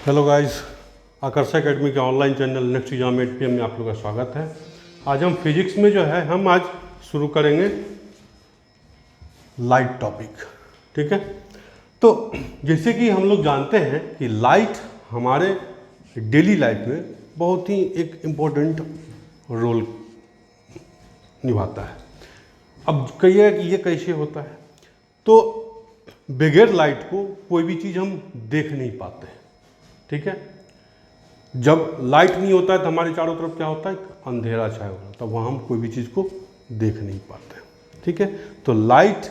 Hello guys, आकर्षक academy के online channel next exam 8 PM में आप लोगों का स्वागत है। आज हम फिजिक्स में जो है हम आज शुरू करेंगे लाइट टॉपिक। ठीक है, तो जैसे कि हम लोग जानते हैं कि लाइट हमारे डेली लाइफ में बहुत ही एक इम्पोर्टेंट रोल निभाता है। अब कहिए कि ये कैसे होता है, तो बगैर लाइट को कोई भी चीज़ हम देख नहीं पाते हैं। ठीक है, जब लाइट नहीं होता है तो हमारे चारों तरफ क्या होता है, अंधेरा छाया होता है, तब वहाँ हम कोई भी चीज़ को देख नहीं पाते। ठीक है, तो लाइट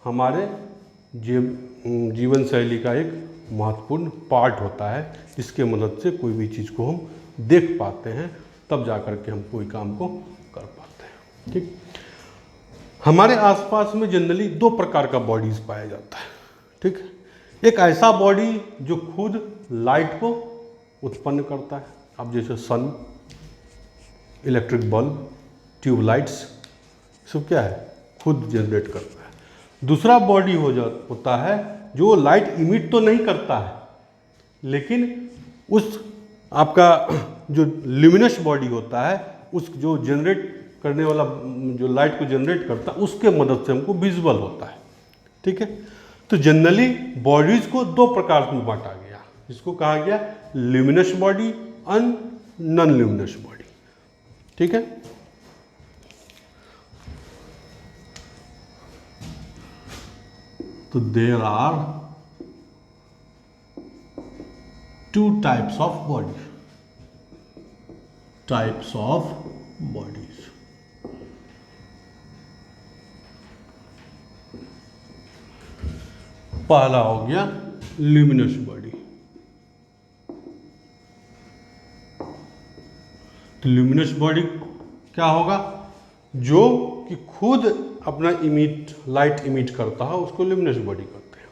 हमारे जीवन शैली का एक महत्वपूर्ण पार्ट होता है, जिसके मदद से कोई भी चीज़ को हम देख पाते हैं, तब जा कर के हम कोई काम को कर पाते हैं। ठीक, हमारे आसपास में जनरली दो प्रकार का बॉडीज पाया जाता है। ठीक, एक ऐसा बॉडी जो खुद लाइट को उत्पन्न करता है, अब जैसे सन, इलेक्ट्रिक बल्ब, ट्यूबलाइट्स, सब क्या है, खुद जनरेट करता है। दूसरा बॉडी होता है जो लाइट इमिट तो नहीं करता है, लेकिन उस आपका जो ल्यूमिनस बॉडी होता है, उस जो जनरेट करने वाला, जो लाइट को जनरेट करता है, उसके मदद से हमको विजुअल होता है। ठीक है, तो जनरली बॉडीज को दो प्रकार में बांटा गया, जिसको कहा गया luminous body and non luminous body. ठीक है, तो there are two types of bodies. पहला हो गया ल्यूमिनस बॉडी। तो ल्यूमिनस बॉडी क्या होगा, जो कि खुद अपना लाइट इमिट करता है, उसको ल्यूमिनस बॉडी कहते हैं।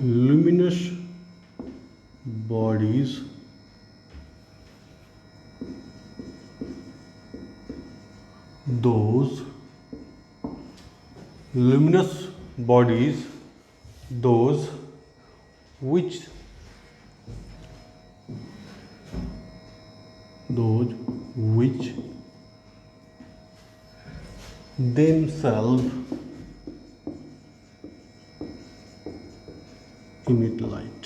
Luminous bodies those luminous bodies those which themselves emit light।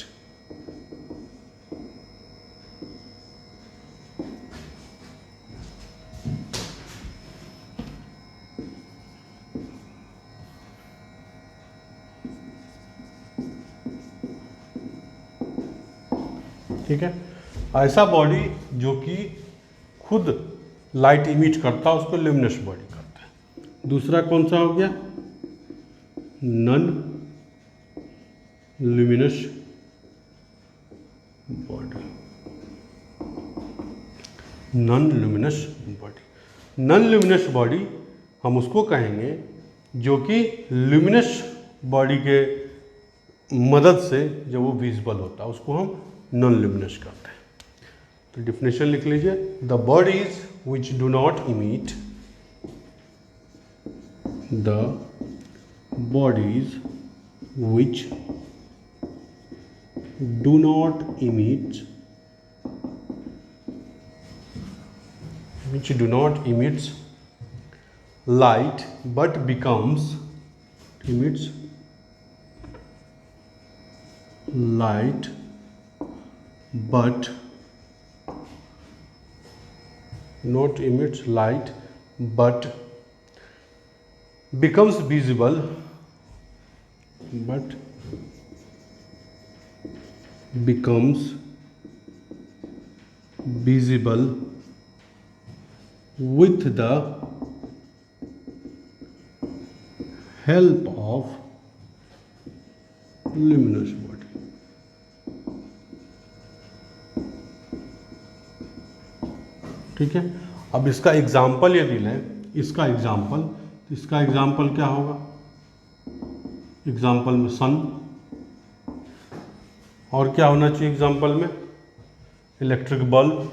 ठीक है, ऐसा बॉडी जो कि खुद लाइट इमिट करता है, उसको ल्यूमिनस बॉडी कहते हैं। दूसरा कौन सा हो गया, non luminous body. Non luminous body, non luminous body हम उसको कहेंगे जो कि ल्यूमिनस बॉडी के मदद से जब वो विजिबल होता है, उसको हम नॉन ल्यूमिनस करते हैं। तो डिफिनेशन लिख लीजिए, the bodies which do not emit, the bodies which do not emit, light but becomes emits light but not emits light but becomes visible with the help of luminous body। ठीक है, अब इसका example यदि लें, इसका example क्या होगा, example में सन, और क्या होना चाहिए एग्जाम्पल में, electric bulb,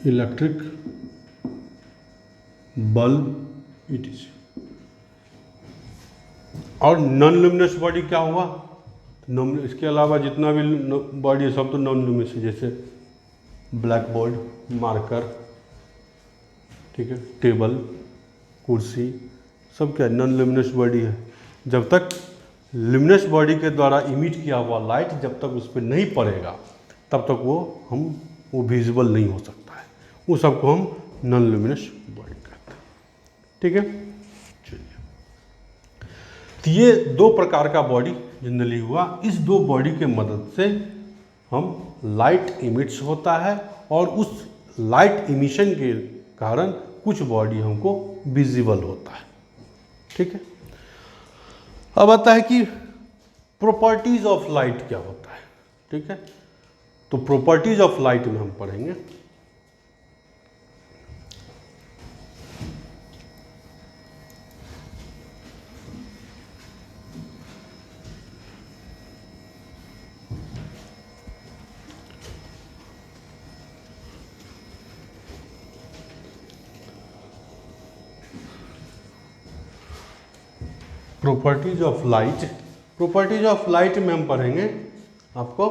electric bulb it is. और नॉन ल्यूमिनस बॉडी क्या हुआ? इसके अलावा जितना भी बॉडी है सब तो नॉन ल्यूमिनस है, जैसे ब्लैक बोर्ड, मार्कर, ठीक है, टेबल, कुर्सी, सब क्या नॉन ल्यूमिनस बॉडी है। जब तक ल्यूमिनस बॉडी के द्वारा इमिट किया हुआ लाइट जब तक उस पर नहीं पड़ेगा तब तक वो विजिबल नहीं हो सकता है, वो सबको हम नॉन ल्यूमिनस बॉडी कहते हैं। ठीक है, चलिए, तो ये दो प्रकार का बॉडी जनरली हुआ। इस दो बॉडी के मदद से हम लाइट इमिट्स होता है और उस लाइट इमिशन के कारण कुछ बॉडी हमको विजिबल होता है। ठीक है, अब आता है कि प्रॉपर्टीज ऑफ लाइट क्या होता है। ठीक है, तो प्रॉपर्टीज ऑफ लाइट में हम पढ़ेंगे। Properties of light, properties of light में हम पढ़ेंगे आपको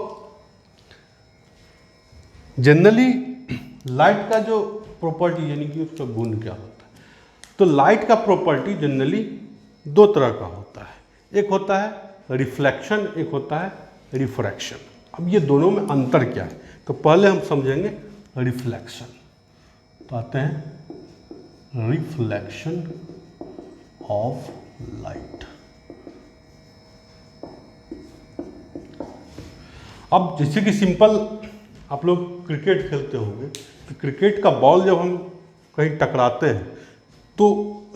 जनरली लाइट का जो प्रॉपर्टी यानी कि उसका गुण क्या होता है। तो लाइट का प्रॉपर्टी जनरली दो तरह का होता है, एक होता है रिफ्लेक्शन, एक होता है रिफ्रैक्शन। अब ये दोनों में अंतर क्या है, तो पहले हम समझेंगे रिफ्लेक्शन। तो आते हैं रिफ्लेक्शन ऑफ लाइट। अब जैसे कि सिंपल आप लोग क्रिकेट खेलते होंगे, तो क्रिकेट का बॉल जब हम कहीं टकराते हैं तो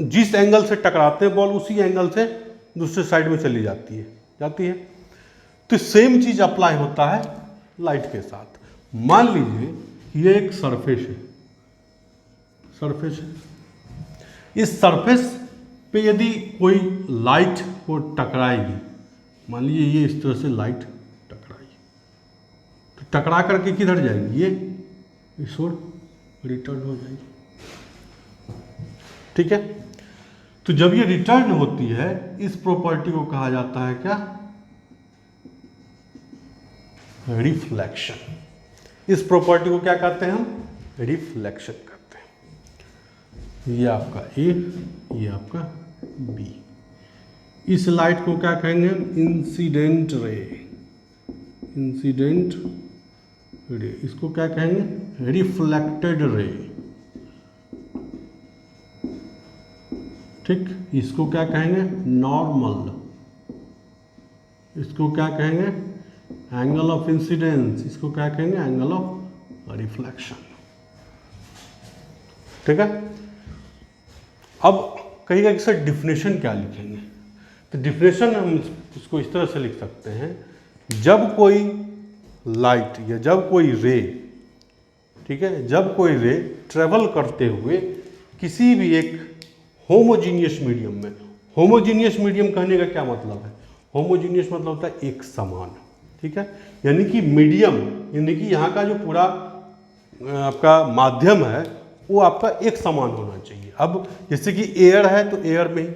जिस एंगल से टकराते हैं बॉल उसी एंगल से दूसरे साइड में चली जाती है। तो सेम चीज़ अप्लाई होता है लाइट के साथ। मान लीजिए ये एक सरफेस है, इस सरफेस पे यदि कोई लाइट को टकराएगी, मान लीजिए ये इस तरह से लाइट टकराएगी, तो टकरा करके किधर जाएगी, ये इस ओर रिटर्न हो जाएगी। ठीक है, तो जब ये रिटर्न होती है इस प्रॉपर्टी को कहा जाता है क्या, रिफ्लेक्शन। इस प्रॉपर्टी को क्या कहते हैं हम, रिफ्लेक्शन कहते हैं। ये आपका ए, ये आपका बी। इस लाइट को क्या कहेंगे हम, इंसिडेंट रे, इंसिडेंट रे। इसको क्या कहेंगे, रिफ्लेक्टेड रे। ठीक, इसको क्या कहेंगे, नॉर्मल। इसको क्या कहेंगे, एंगल ऑफ इंसिडेंस। इसको क्या कहेंगे, एंगल ऑफ रिफ्लेक्शन। ठीक है, अब कहिएगा कि सर डिफिनेशन क्या लिखेंगे, तो डिफिनेशन हम इसको इस तरह से लिख सकते हैं, जब कोई लाइट या जब कोई रे, ठीक है, जब कोई रे ट्रेवल करते हुए किसी भी एक होमोजीनियस मीडियम में, होमोजीनियस मीडियम कहने का क्या मतलब है, होमोजीनियस मतलब होता है एक समान। ठीक है, यानी कि मीडियम, यानी कि यहाँ का जो पूरा आपका माध्यम है वो आपका एक समान होना चाहिए। अब जैसे कि एयर है तो एयर में ही,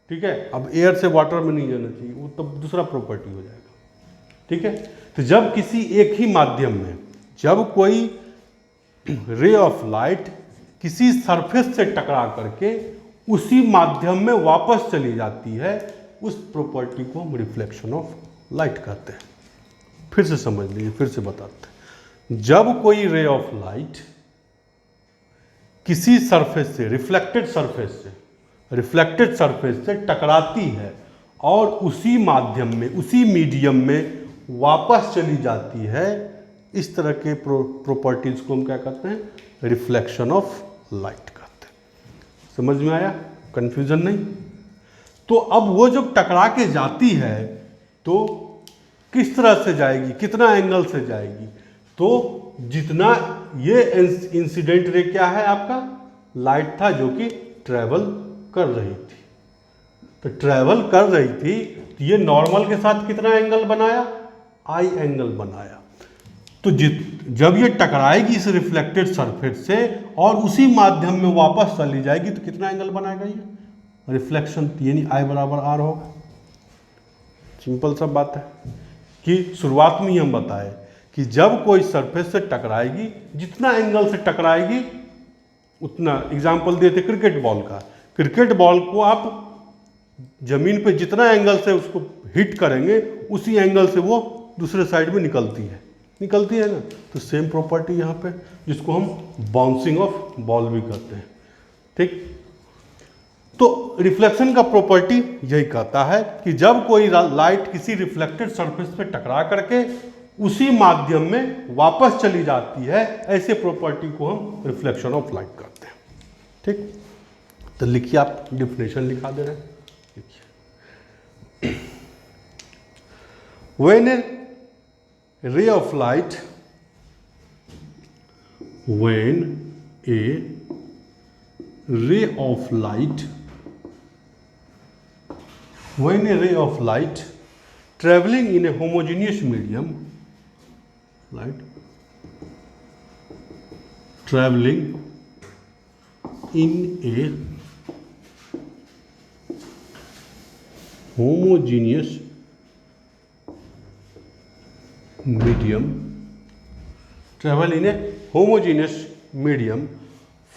ठीक है, अब एयर से वाटर में नहीं जाना चाहिए, वो तब दूसरा प्रॉपर्टी हो जाएगा। ठीक है, तो जब किसी एक ही माध्यम में जब कोई रे ऑफ लाइट किसी सरफेस से टकरा करके उसी माध्यम में वापस चली जाती है, उस प्रॉपर्टी को हम रिफ्लेक्शन ऑफ लाइट कहते हैं। फिर से समझ लीजिए, फिर से बताते हैं। जब कोई रे ऑफ लाइट किसी सरफेस से, रिफ्लेक्टेड सरफेस से टकराती है और उसी माध्यम में, उसी मीडियम में वापस चली जाती है, इस तरह के प्रॉपर्टीज को हम क्या कहते हैं, रिफ्लेक्शन ऑफ लाइट कहते हैं। समझ में आया, कंफ्यूजन नहीं। तो अब वो जब टकरा के जाती है तो किस तरह से जाएगी, कितना एंगल से जाएगी, तो जितना ये इंसिडेंट रे क्या है आपका, लाइट था जो कि ट्रैवल कर रही थी, तो ट्रैवल कर रही थी तो ये नॉर्मल के साथ कितना एंगल बनाया, आई एंगल बनाया। तो जब ये टकराएगी इस रिफ्लेक्टेड सरफेस से और उसी माध्यम में वापस चली जाएगी तो कितना एंगल बनाएगा, ये रिफ्लेक्शन, यानी I बराबर R होगा। सिंपल सा बात है कि शुरुआत में ही हम बताए कि जब कोई सरफेस से टकराएगी, जितना एंगल से टकराएगी उतना, एग्जाम्पल दिए थे क्रिकेट बॉल का, क्रिकेट बॉल को आप जमीन पे जितना एंगल से उसको हिट करेंगे उसी एंगल से वो दूसरे साइड में निकलती है ना। तो सेम प्रॉपर्टी यहाँ पे, जिसको हम बाउंसिंग ऑफ बॉल भी कहते हैं। ठीक, तो रिफ्लेक्शन का प्रॉपर्टी यही कहता है कि जब कोई लाइट किसी रिफ्लेक्टेड सरफेस पे टकरा करके उसी माध्यम में वापस चली जाती है, ऐसे प्रॉपर्टी को हम रिफ्लेक्शन ऑफ लाइट कहते हैं। ठीक, तो लिखिए, आप डिफिनेशन लिखा दे रहे हैं, लिखिए। When A ray of light, when A ray of light, when a ray of light traveling in a homogeneous medium, light traveling in a homogeneous medium, travel in a homogeneous medium,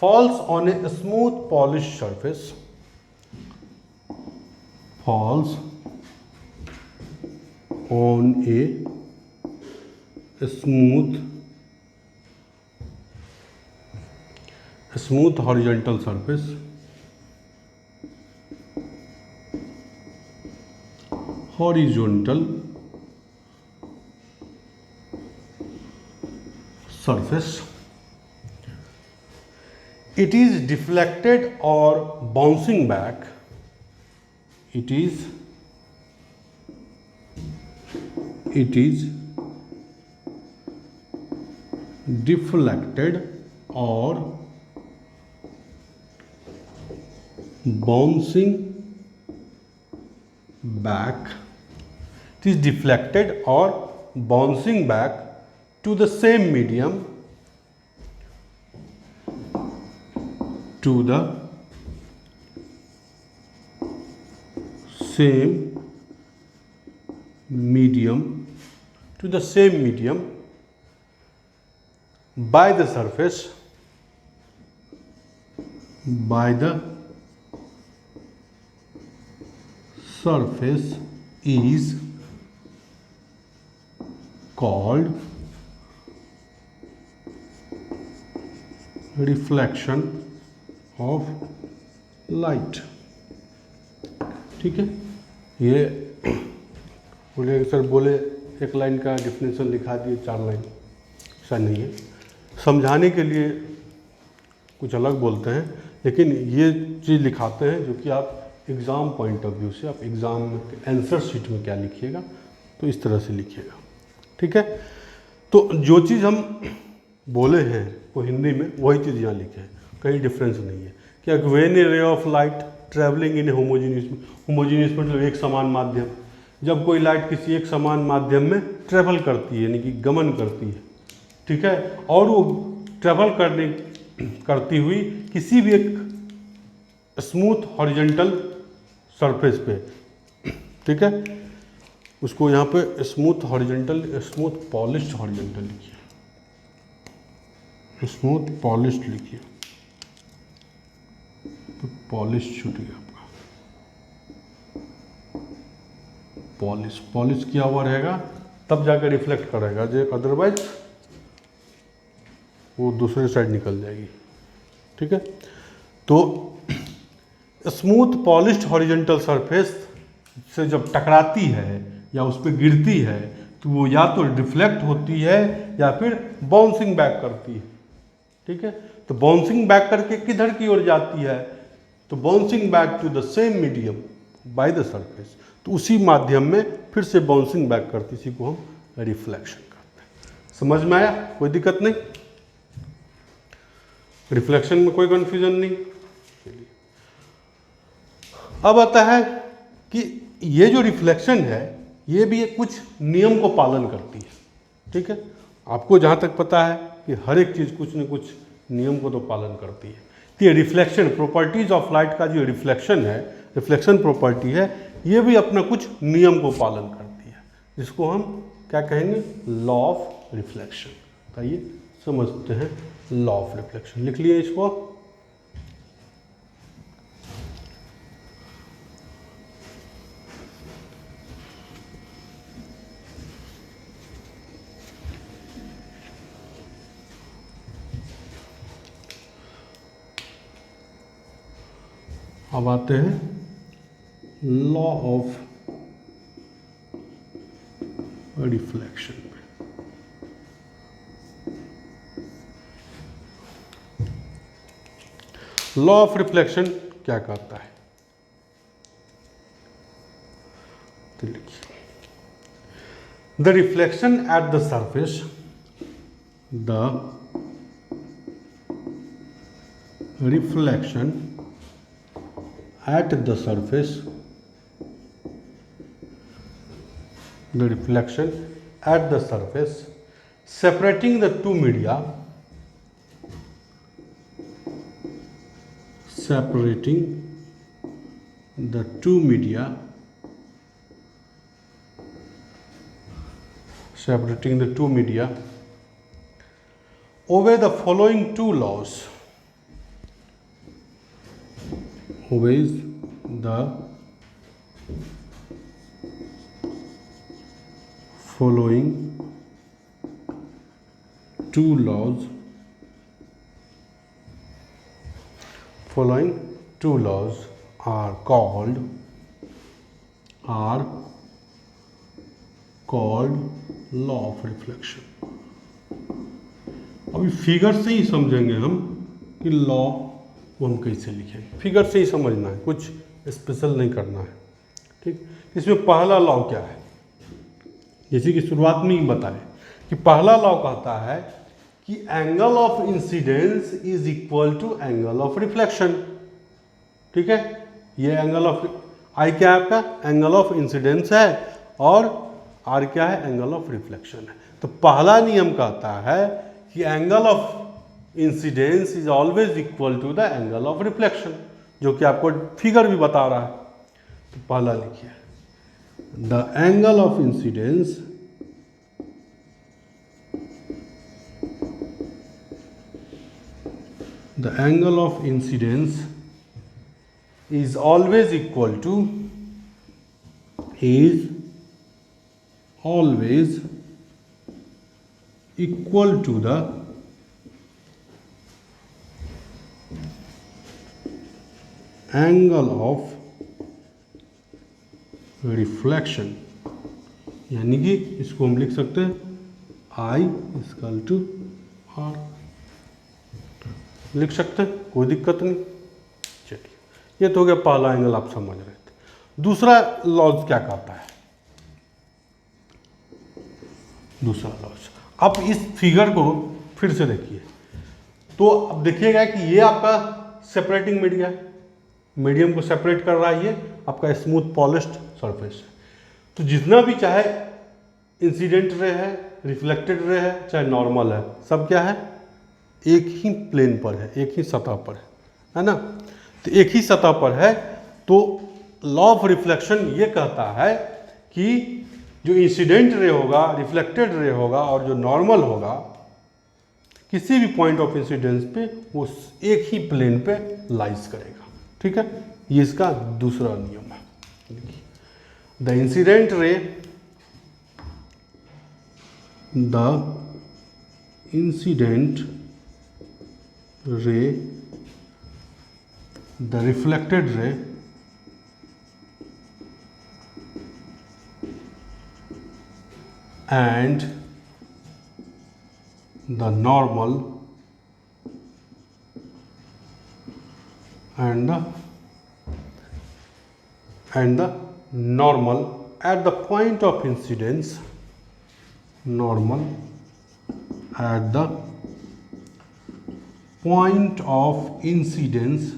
falls on a smooth polished surface, falls on a smooth horizontal surface, it is deflected or bouncing back, it is deflected or bouncing back, it is deflected or bouncing back to the same medium, to the same medium by the surface is called reflection of light। ठीक है, ये बोले sir, बोले एक line का definition लिखा दिए 4 line, ऐसा नहीं है। समझाने के लिए कुछ अलग बोलते हैं, लेकिन ये चीज़ लिखाते हैं जो कि आप एग्ज़ाम पॉइंट ऑफ व्यू से, आप एग्ज़ाम में आंसर शीट में क्या लिखिएगा तो इस तरह से लिखिएगा। ठीक है, तो जो चीज़ हम बोले हैं वो हिंदी में वही चीज़ यहाँ लिखे हैं, कहीं डिफरेंस नहीं है। क्या when A ray of light travelling in A homogeneous मतलब एक समान माध्यम, जब कोई लाइट किसी एक समान माध्यम में ट्रैवल करती है, यानी कि गमन करती है, ठीक है, और वो ट्रैवल करती हुई किसी भी एक स्मूथ हॉरिजॉन्टल सरफेस पे, ठीक है, उसको यहाँ पे स्मूथ पॉलिश्ड हॉरिजॉन्टल लिखिए, स्मूथ पॉलिश्ड लिखिए, तो पॉलिश छूट गया आपका, पॉलिश किया हुआ रहेगा तब जाकर रिफ्लेक्ट करेगा, जो अदरवाइज वो दूसरे साइड निकल जाएगी। ठीक है, तो स्मूथ पॉलिश्ड हॉरिजॉन्टल सरफेस से जब टकराती है या उस पर गिरती है तो वो या तो रिफ्लेक्ट होती है या फिर बाउंसिंग बैक करती है। ठीक है, तो बाउंसिंग बैक करके किधर की ओर जाती है, तो bouncing back to the same medium by the surface, तो उसी माध्यम में फिर से बाउंसिंग बैक करती, इसी को हम रिफ्लेक्शन करते हैं। समझ में आया, कोई दिक्कत नहीं, रिफ्लेक्शन में कोई कंफ्यूजन नहीं। चलिए अब आता है कि ये जो रिफ्लेक्शन है ये भी कुछ नियम को पालन करती है। ठीक है, आपको जहाँ तक पता है कि हर एक चीज़ कुछ न कुछ नियम को तो पालन करती है, तो ये रिफ्लेक्शन प्रॉपर्टीज ऑफ लाइट का जो रिफ्लेक्शन है, रिफ्लेक्शन प्रॉपर्टी है, ये भी अपना कुछ नियम को पालन करती है, जिसको हम क्या कहेंगे, लॉ ऑफ रिफ्लेक्शन। आइए समझते हैं लॉ ऑफ रिफ्लेक्शन। लिख लिए इसको। अब आते हैं लॉ ऑफ रिफ्लेक्शन पे। लॉ ऑफ रिफ्लेक्शन क्या कहता है, तो लिखिए, the reflection at the surface, the reflection at the surface, the reflection at the surface separating the two media, separating the two media, separating the two media, obey the following two laws, obeys the following two laws, following two laws are called law of reflection। अभी figure से ही समझेंगे हम कि law वो हम कैसे लिखेंगे, figure से ही समझना है, कुछ स्पेशल नहीं करना है, ठीक। इसमें पहला लॉ क्या है, जैसे कि शुरुआत में ही बताए कि पहला लॉ कहता है कि angle of incidence is equal to angle of reflection, ठीक है। ये एंगल ऑफ आई क्या है आपका, एंगल ऑफ इंसिडेंस है, और आर क्या है, एंगल ऑफ रिफ्लेक्शन है। तो पहला नियम कहता है कि angle of incidence is always equal to the angle of reflection, जो कि आपको फिगर भी बता रहा है। तो पहला लिखिए, the angle of incidence the angle of incidence is always equal to the angle of reflection, यानी कि इसको हम लिख सकते हैं I इक्वल टू R, लिख सकते हैं, कोई दिक्कत नहीं। चलिए, ये तो हो गया पहला एंगल, आप समझ रहे थे। दूसरा लॉज क्या कहता है, दूसरा लॉज, आप इस फिगर को फिर से देखिए, तो अब देखिएगा कि ये आपका सेपरेटिंग मीडिया, मीडियम को सेपरेट कर रहा है, ये आपका स्मूथ पॉलिश्ड सरफेस है। तो जितना भी चाहे इंसिडेंट रे है, रिफ्लेक्टेड रे है, चाहे नॉर्मल है, सब क्या है, एक ही प्लेन पर है, एक ही सतह पर है ना। तो एक ही सतह पर है, तो लॉ ऑफ रिफ्लेक्शन ये कहता है कि जो इंसिडेंट रे होगा, रिफ्लेक्टेड रे होगा, और जो नॉर्मल होगा, किसी भी पॉइंट ऑफ इंसिडेंस पे वो एक ही प्लेन पे लाइज करेगा, ठीक है। ये इसका दूसरा नियम है। The incident ray, the incident ray, the reflected ray, and the normal and the normal at the point of incidence, normal at the point of incidence,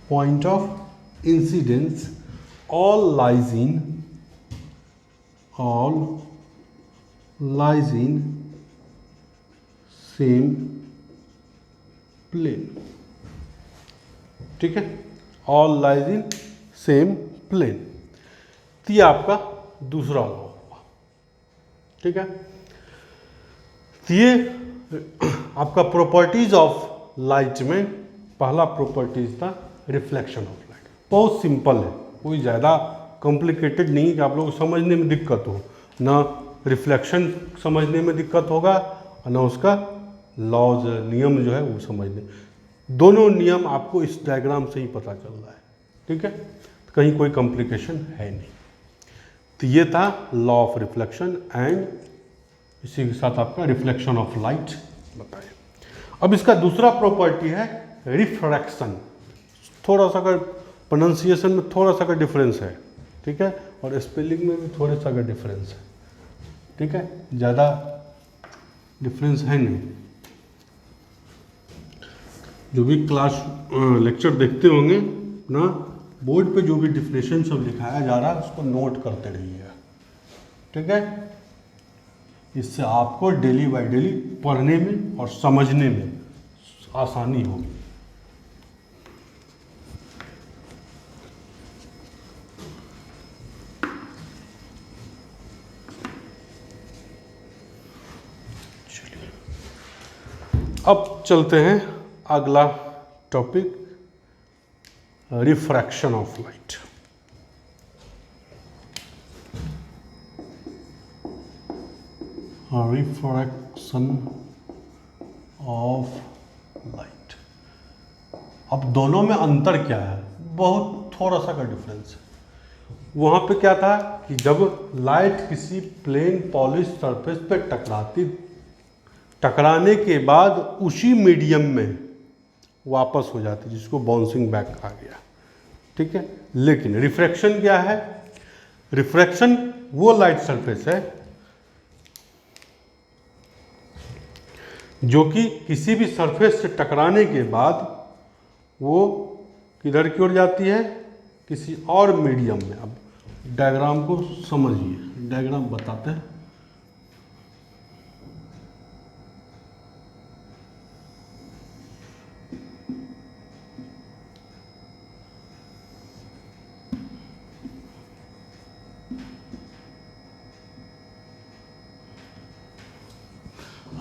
point of incidence, all lies in same plane, ठीक है, all lies in same plane. तो ये आपका दूसरा law हुआ, ठीक है। तो ये आपका प्रॉपर्टीज ऑफ लाइट में पहला प्रॉपर्टीज था रिफ्लेक्शन ऑफ लाइट। बहुत सिंपल है, कोई ज़्यादा कॉम्प्लिकेटेड नहीं कि आप लोगों को समझने में दिक्कत हो, ना रिफ्लेक्शन समझने में दिक्कत होगा और ना उसका लॉज नियम जो है वो समझने। दोनों नियम आपको इस डायग्राम से ही पता चल रहा है, ठीक है, तो कहीं कोई कॉम्प्लिकेशन है नहीं। तो ये था लॉ ऑफ रिफ्लेक्शन एंड इसी के साथ आपका रिफ्लेक्शन ऑफ लाइट बताए। अब इसका दूसरा प्रॉपर्टी है रिफ्रैक्शन। थोड़ा सा का प्रोनाउंसिएशन में थोड़ा सा का डिफरेंस है, ठीक है, और स्पेलिंग में भी थोड़ा सा का डिफरेंस है, ठीक है, ज़्यादा डिफरेंस है नहीं। जो भी क्लास लेक्चर देखते होंगे ना, बोर्ड पे जो भी डिफिनेशन सब लिखाया जा रहा है उसको नोट करते रहिएगा, ठीक है। इससे आपको डेली बाय डेली पढ़ने में और समझने में आसानी होगी। चलिए अब चलते हैं अगला topic, refraction of light. Refraction of light. अब दोनों में अंतर क्या है? बहुत थोड़ा सा का डिफरेंस है। वहाँ पे क्या था कि जब लाइट किसी प्लेन पॉलिश सरफेस पे टकराने के बाद उसी मीडियम में वापस हो जाती, जिसको बाउंसिंग बैक कहा गया, ठीक है। लेकिन रिफ्रैक्शन क्या है? रिफ्रैक्शन वो लाइट सरफेस है जो कि किसी भी सरफेस से टकराने के बाद वो किधर की ओर जाती है? किसी और मीडियम में। अब डायग्राम को समझिए, डायग्राम बताते हैं।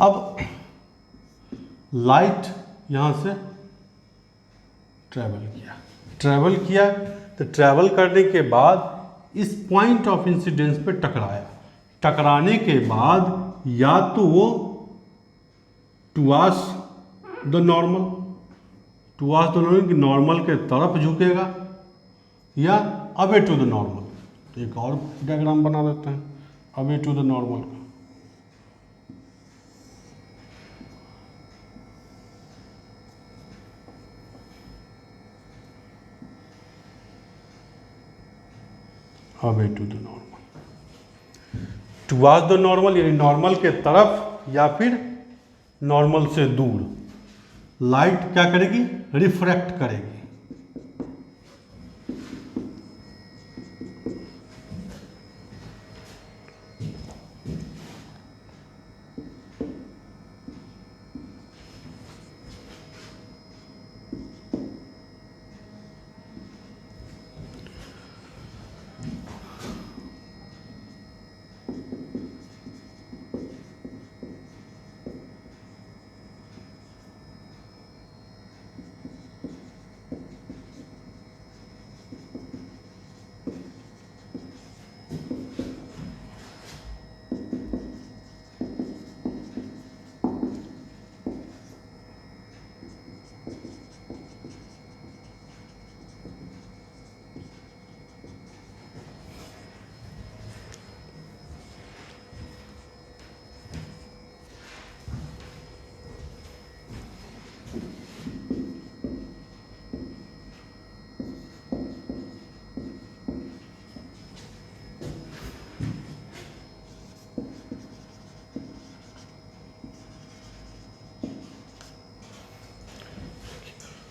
अब लाइट यहाँ से ट्रैवल किया तो ट्रैवल करने के बाद इस पॉइंट ऑफ इंसिडेंस पे टकराया। टकराने के बाद या तो वो टुवार्ड्स द नॉर्मल के तरफ झुकेगा या अवे टू द नॉर्मल। एक और डायग्राम बना देते हैं अवे टू द नॉर्मल का। Away to the normal, towards the normal यानी नॉर्मल के तरफ या फिर नॉर्मल से दूर लाइट क्या करेगी? रिफ्रैक्ट करेगी।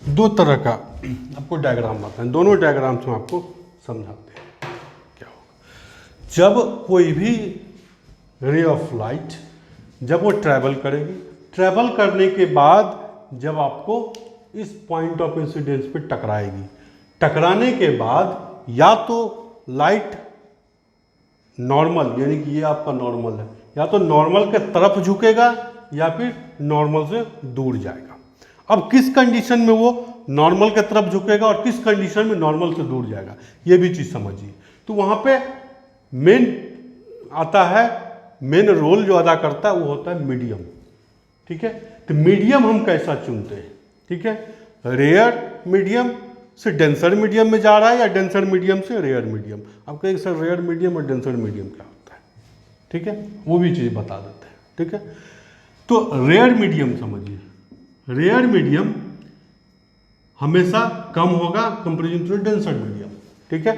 दो तरह का आपको डायग्राम बताते हैं, दोनों डायग्राम्स में आपको समझाते हैं क्या होगा। जब कोई भी रे ऑफ लाइट जब वो ट्रैवल करेगी, ट्रैवल करने के बाद जब आपको इस पॉइंट ऑफ इंसिडेंस पे टकराएगी। टकराने के बाद या तो लाइट नॉर्मल, यानी कि ये आपका नॉर्मल है, या तो नॉर्मल के तरफ झुकेगा या फिर नॉर्मल से दूर जाएगा। अब किस कंडीशन में वो नॉर्मल के तरफ झुकेगा और किस कंडीशन में नॉर्मल से दूर जाएगा, ये भी चीज़ समझिए। तो वहाँ पे मेन आता है, मेन रोल जो अदा करता है वो होता है मीडियम। ठीक है, तो मीडियम हम कैसा चुनते हैं? ठीक है, रेयर मीडियम से डेंसर मीडियम में जा रहा है या डेंसर मीडियम से रेयर मीडियम। अब कहेंगे सर रेयर मीडियम और डेंसर मीडियम क्या होता है? ठीक है, वो भी चीज़ बता देते हैं। ठीक है, तो रेयर मीडियम समझिए, रेयर मीडियम हमेशा कम होगा कंपेरिजन टू डेंसर मीडियम। ठीक है,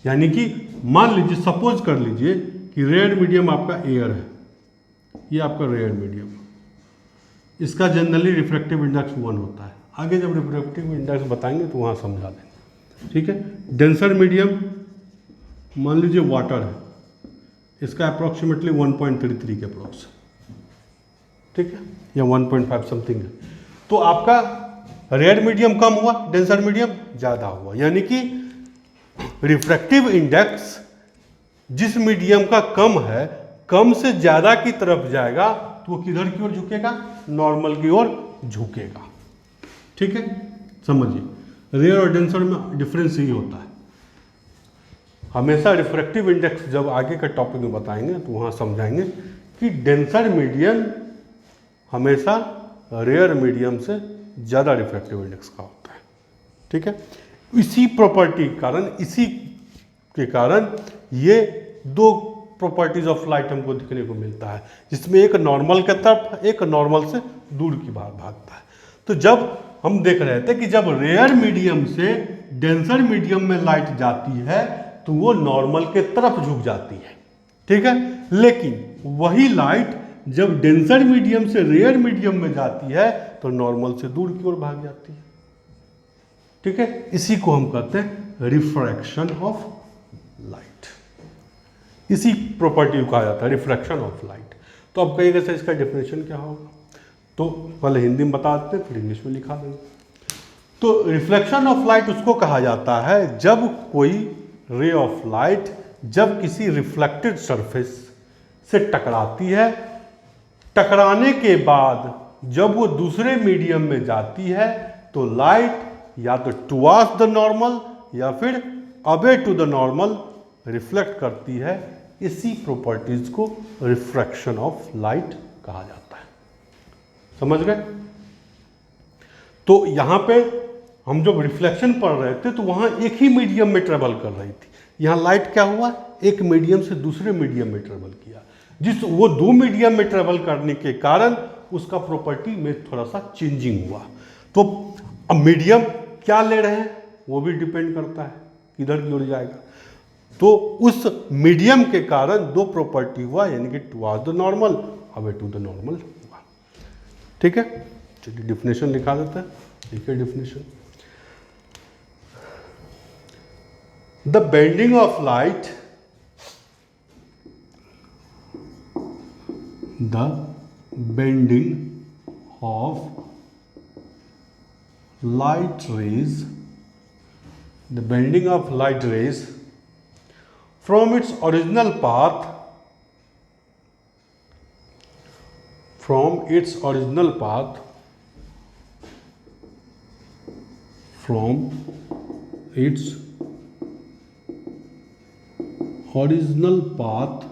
यानी कि मान लीजिए, सपोज कर लीजिए कि रेयर मीडियम आपका एयर है, ये आपका रेयर मीडियम, इसका जनरली रिफ्रैक्टिव इंडेक्स 1 होता है। आगे जब रिफ्रैक्टिव इंडेक्स बताएंगे तो वहाँ समझा देंगे। ठीक है, डेंसर मीडियम मान लीजिए वाटर है, इसका अप्रॉक्सीमेटली 1.33 के अप्रॉक्स, ठीक है, या 1.5 समथिंग है। तो आपका रेयर मीडियम कम हुआ, डेंसर मीडियम ज़्यादा हुआ, यानी कि रिफ्रैक्टिव इंडेक्स जिस मीडियम का कम है, कम से ज़्यादा की तरफ जाएगा तो वो किधर की ओर झुकेगा? नॉर्मल की ओर झुकेगा। ठीक है, समझिए, रेयर और डेंसर में डिफरेंस यही होता है। हमेशा रिफ्रैक्टिव इंडेक्स जब आगे का टॉपिक में बताएंगे तो वहाँ समझाएंगे कि डेंसर मीडियम हमेशा रेयर मीडियम से ज़्यादा रिफ्रैक्टिव इंडेक्स का होता है। ठीक है, इसी प्रॉपर्टी के कारण, इसी के कारण ये दो प्रॉपर्टीज ऑफ लाइट हमको दिखने को मिलता है, जिसमें एक नॉर्मल के तरफ, एक नॉर्मल से दूर की बाहर भागता है। तो जब हम देख रहे थे कि जब रेयर मीडियम से डेंसर मीडियम में लाइट जाती है तो वो नॉर्मल के तरफ झुक जाती है। ठीक है, लेकिन वही लाइट जब डेंसर मीडियम से रेयर मीडियम में जाती है तो नॉर्मल से दूर की ओर भाग जाती है। ठीक है, इसी को हम कहते हैं रिफ्रैक्शन ऑफ लाइट। इसी प्रॉपर्टी को कहा जाता है रिफ्रैक्शन ऑफ लाइट। तो अब कहिएगा सर इसका डेफिनेशन क्या होगा? तो पहले हिंदी में बता देते हैं, फिर इंग्लिश में लिखा देंगे। तो रिफ्लेक्शन ऑफ लाइट उसको कहा जाता है जब कोई रे ऑफ लाइट जब किसी रिफ्लेक्टेड सरफेस से टकराती है, टकराने के बाद जब वो दूसरे मीडियम में जाती है तो लाइट या तो टुवर्ड्स द नॉर्मल या फिर away to the normal reflect करती है। इसी प्रॉपर्टीज को रिफ्रैक्शन ऑफ लाइट कहा जाता है। समझ गए? तो यहां पे हम जब रिफ्लेक्शन पढ़ रहे थे तो वहां एक ही मीडियम में ट्रेवल कर रही थी। यहां लाइट क्या हुआ? एक मीडियम से दूसरे मीडियम में ट्रेवल किया। जिस वो दो मीडियम में ट्रेवल करने के कारण उसका प्रॉपर्टी में थोड़ा सा चेंजिंग हुआ। तो अब मीडियम क्या ले रहे हैं वो भी डिपेंड करता है किधर की ओर जाएगा। तो उस मीडियम के कारण दो प्रॉपर्टी हुआ, यानी कि towards the normal, away to the normal हुआ। ठीक है, चलिए डिफिनेशन लिखा देता है। देखिए definition, the bending of light, the bending of light rays, the bending of light rays from its original path, from its original path, from its original path,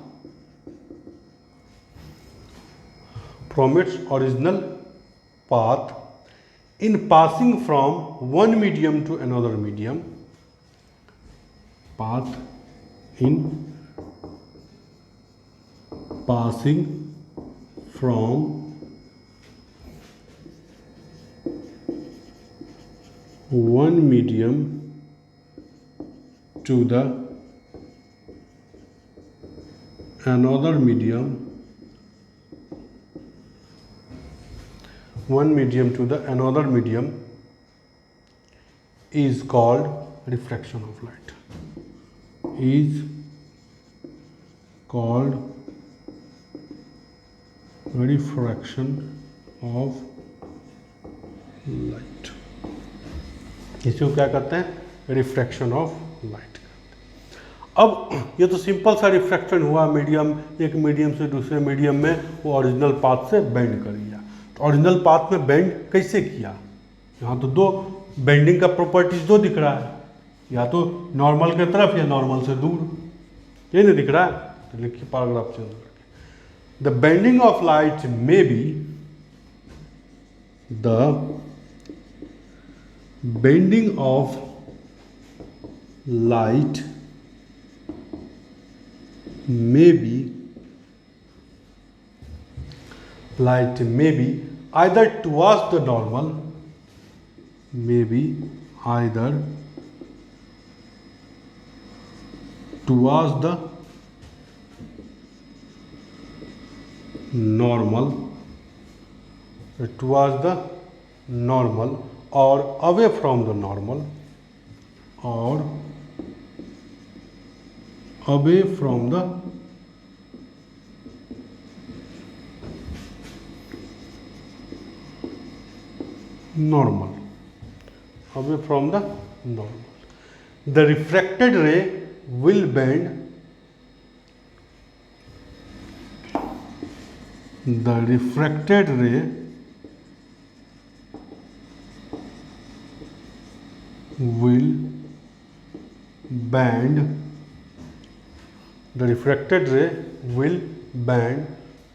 from its original path in passing from one medium to another medium, path in passing from one medium to the another medium, one medium to the another medium is called refraction of light, is called refraction of light. इसको क्या कहते हैं? Refraction of light. अब ये तो simple सा refraction हुआ, medium, एक मीडियम से दूसरे मीडियम में वो ओरिजिनल पाथ से बेंड कर दिया। तो ओरिजिनल पाथ में बेंड कैसे किया? यहाँ तो दो बेंडिंग का प्रॉपर्टीज दो दिख रहा है, या तो नॉर्मल की तरफ या नॉर्मल से दूर, ये नहीं दिख रहा है। तो लिखिए पैराग्राफ चेंज करके, the bending of light may be, the bending of light may be either towards the normal, may be either towards the normal, or away from the normal, or away from the normal, away from the normal. The refracted ray will bend, the refracted ray will bend, the refracted ray will bend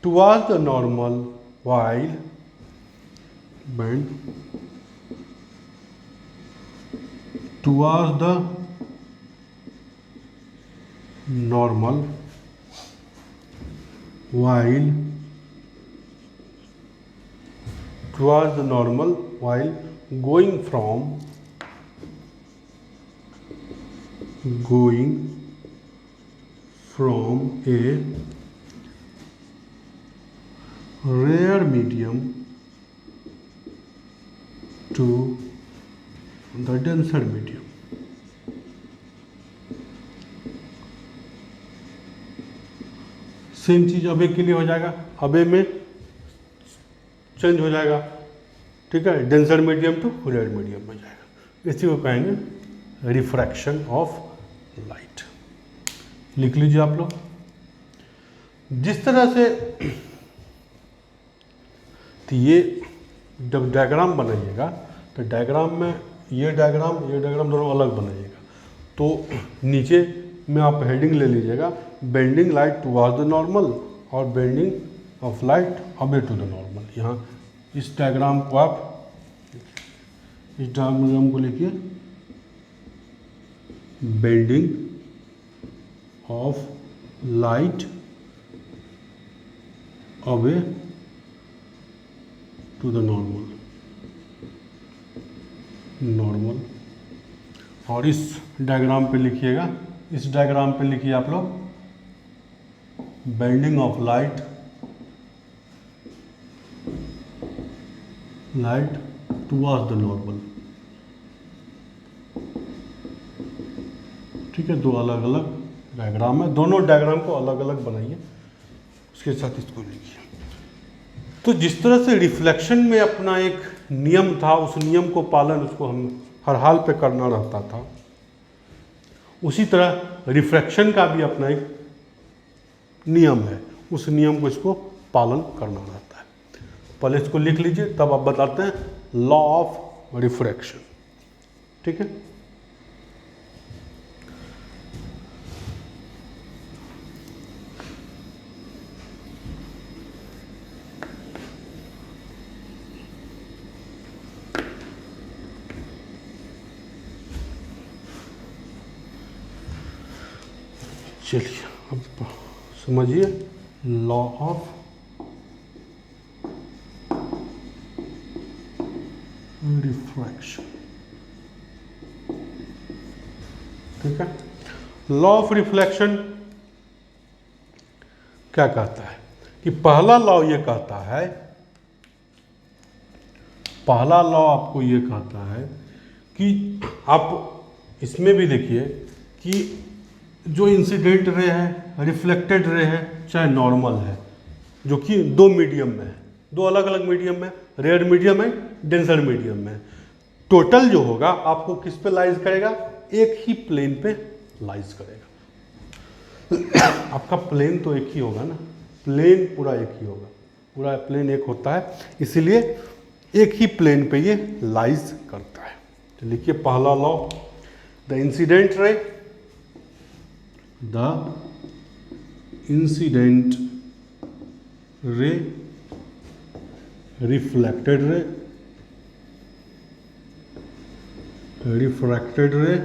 towards the normal while bend towards the normal while going from a rare medium to the denser medium. Same चीज अबे के लिए हो जाएगा, अबे में change हो जाएगा, ठीक है, denser medium to rare medium हो जाएगा। इसी को कहेंगे रिफ्रैक्शन ऑफ लाइट। लिख लीजिए आप लोग। जिस तरह से तो ये जब डायग्राम बनाइएगा तो डायग्राम में ये डायग्राम दोनों अलग बनाइएगा। तो नीचे में आप हेडिंग ले लीजिएगा, bending light towards the normal और bending of light away to the normal. यहाँ इस डायग्राम को आप, इस डायग्राम को लिखिए, bending of light away to the normal, और इस डायग्राम पे लिखिएगा, इस डायग्राम पे लिखिए आप लोग bending of light towards the normal. ठीक है, दो अलग अलग डायग्राम है, दोनों डायग्राम को अलग अलग बनाइए, उसके साथ इसको लिखिए। तो जिस तरह से रिफ्लेक्शन में अपना एक नियम था, उस नियम को पालन उसको हम हर हाल पे करना रहता था, उसी तरह रिफ्रैक्शन का भी अपना एक नियम है, उस नियम को इसको पालन करना रहता है। पहले इसको लिख लीजिए, तब आप बताते हैं लॉ ऑफ रिफ्रैक्शन। ठीक है, चलिए अब समझिए लॉ ऑफ रिफ्रैक्शन। ठीक है, लॉ ऑफ रिफ्लेक्शन क्या कहता है कि पहला लॉ ये कहता है, पहला लॉ आपको ये कहता है कि आप इसमें भी देखिए कि जो इंसिडेंट रे है, रिफ्लेक्टेड रे है, चाहे नॉर्मल है, जो कि दो मीडियम में है, दो अलग अलग मीडियम में, रेयर मीडियम है, डेंसर मीडियम में। टोटल जो होगा आपको किस पे लाइज करेगा, एक ही प्लेन पे लाइज करेगा। आपका प्लेन तो एक ही होगा ना, प्लेन पूरा एक ही होगा, पूरा प्लेन एक होता है, इसीलिए एक ही प्लेन पे ये लाइज करता है। तो लिखिए पहला law, the incident ray, the incident ray, reflected ray, refracted ray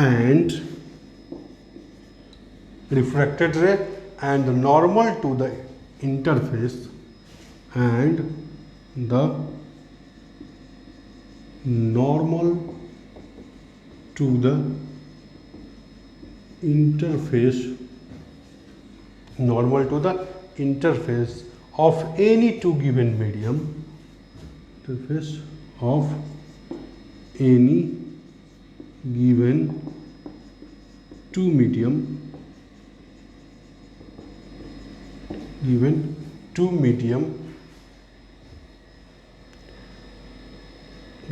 and refracted ray and normal to the interface and the normal to the interface, normal to the interface of any two given medium, interface of any given two medium, given two medium,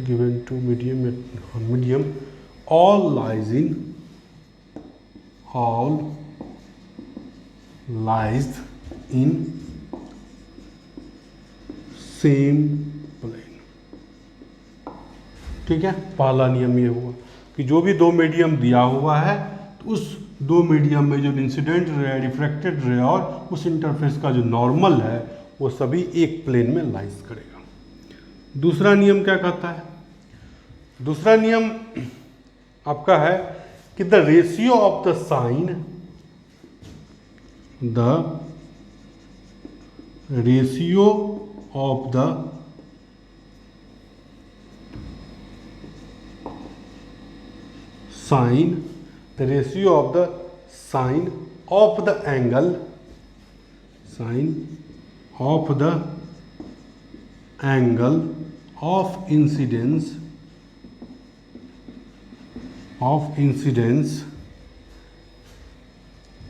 given two medium, all lies in, all lies in same plane. ठीक है, पहला नियम ये हुआ कि जो भी दो मीडियम दिया हुआ है तो उस दो मीडियम में जो इंसिडेंट रे, रिफ्रैक्टेड रे और उस इंटरफेस का जो नॉर्मल है वो सभी एक प्लेन में लाइज करेगा। दूसरा नियम क्या कहता है, दूसरा नियम आपका है कि the ratio of the sine, the ratio of the sine, the ratio of the sine of the angle, sine of the angle of incidence,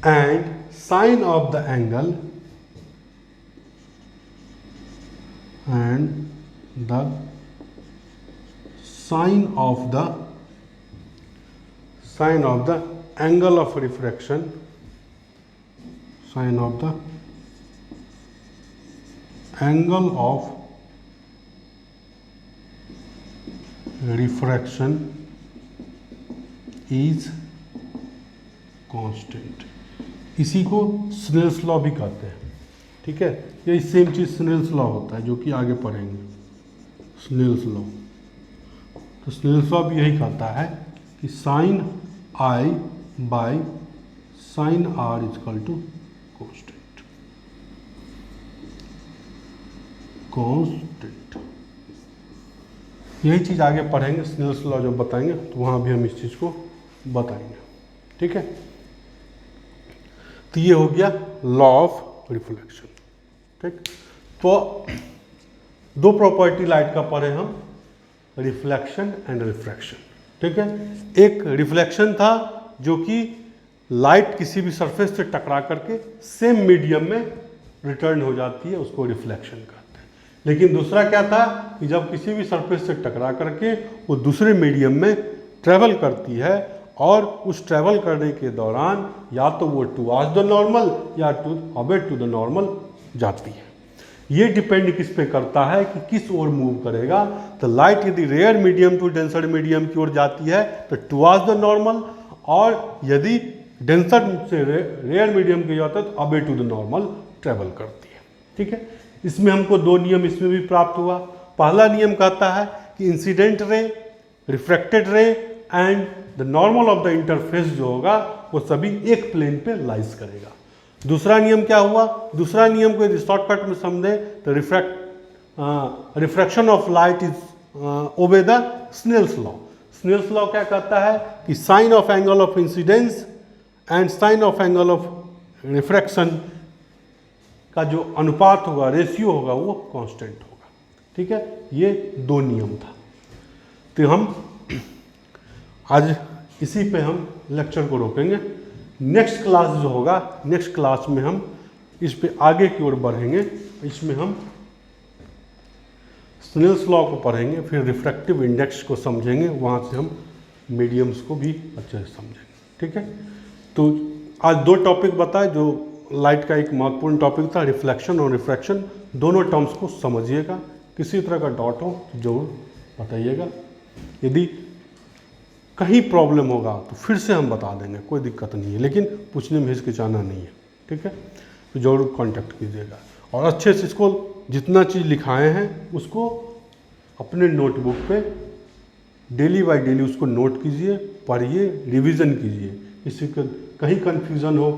and sine of the angle and the sine of the angle of refraction, sine of the angle of refraction is constant। इसी को Snell's law भी कहते हैं। ठीक है, यही same चीज़ Snell's law होता है जो कि आगे पढ़ेंगे, स्नेल्स लॉ। तो स्नेल्स लॉ भी यही कहता है कि sine I by sine R is equal to constant, constant. यही चीज़ आगे पढ़ेंगे, स्नेल्स लॉ जब बताएंगे तो वहाँ भी हम इस चीज़ को बताएंगे। ठीक है, तो ये हो गया लॉ ऑफ रिफ्लेक्शन। ठीक, तो दो प्रॉपर्टी लाइट का पढ़े हम, रिफ्लेक्शन एंड रिफ्रैक्शन। ठीक है, एक रिफ्लेक्शन था जो कि लाइट किसी भी सरफेस से टकरा करके सेम मीडियम में रिटर्न हो जाती है, उसको रिफ्लेक्शन कहते हैं। लेकिन दूसरा क्या था कि जब किसी भी सरफेस से टकरा करके वो दूसरे मीडियम में ट्रेवल करती है और उस ट्रेवल करने के दौरान या तो वो टुवर्ड्स द नॉर्मल या अवे टू द नॉर्मल जाती है। ये डिपेंड किस पे करता है कि किस ओर मूव करेगा। तो लाइट यदि rare medium to denser medium की ओर जाती है तो टुवर्ड्स द नॉर्मल, और यदि डेंसर से रेयर मीडियम की जाता है तो away to the normal travel करती है। ठीक है, इसमें हमको दो नियम इसमें भी प्राप्त हुआ। पहला नियम कहता है कि इंसिडेंट रे, रिफ्रैक्टेड रे and the normal of the interface जो होगा वो सभी एक प्लेन पे लाइज करेगा। दूसरा नियम क्या हुआ, दूसरा नियम को यदि शॉर्टकट में समझे तो refraction of light is obey the Snell's law. Snell's law क्या कहता है कि sine of angle of incidence and sine of angle of refraction का जो अनुपात होगा, रेशियो होगा, वो कांस्टेंट होगा। ठीक है, ये दो नियम था। तो हम आज इसी पे हम लेक्चर को रोकेंगे। नेक्स्ट क्लास जो होगा, नेक्स्ट क्लास में हम इस पे आगे की ओर बढ़ेंगे। इसमें हम स्नेल्स लॉ को पढ़ेंगे, फिर रिफ्रैक्टिव इंडेक्स को समझेंगे, वहाँ से हम मीडियम्स को भी अच्छे से समझेंगे। ठीक है, तो आज 2 टॉपिक बताए जो लाइट का एक महत्वपूर्ण टॉपिक था, रिफ्लेक्शन और रिफ्रैक्शन। दोनों टर्म्स को समझिएगा, किसी तरह का डाउट हो तो जरूर बताइएगा। यदि कहीं प्रॉब्लम होगा तो फिर से हम बता देंगे, कोई दिक्कत नहीं है, लेकिन पूछने में हिचकिचाना नहीं है। ठीक है, तो जरूर कांटेक्ट कीजिएगा और अच्छे से इसको जितना चीज़ लिखाए हैं उसको अपने नोटबुक पे डेली बाय डेली उसको नोट कीजिए, पढ़िए, रिवीजन कीजिए। किसी को कहीं कन्फ्यूज़न हो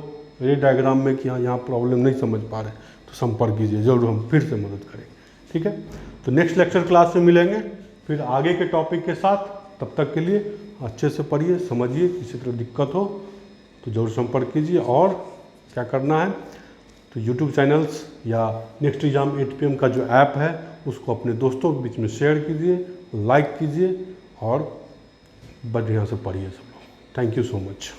ये डायग्राम में कि हाँ यहाँ प्रॉब्लम नहीं समझ पा रहे तो संपर्क कीजिए, ज़रूर हम फिर से मदद करेंगे। ठीक है, तो नेक्स्ट लेक्चर क्लास में मिलेंगे फिर आगे के टॉपिक के साथ। तब तक के लिए अच्छे से पढ़िए, समझिए, किसी तरह दिक्कत हो तो ज़रूर संपर्क कीजिए। और क्या करना है तो यूट्यूब चैनल्स या नेक्स्ट एग्जाम 8 PM का जो ऐप है उसको अपने दोस्तों के बीच में शेयर कीजिए, लाइक कीजिए और बढ़िया से पढ़िए सब लोग। Thank you so much.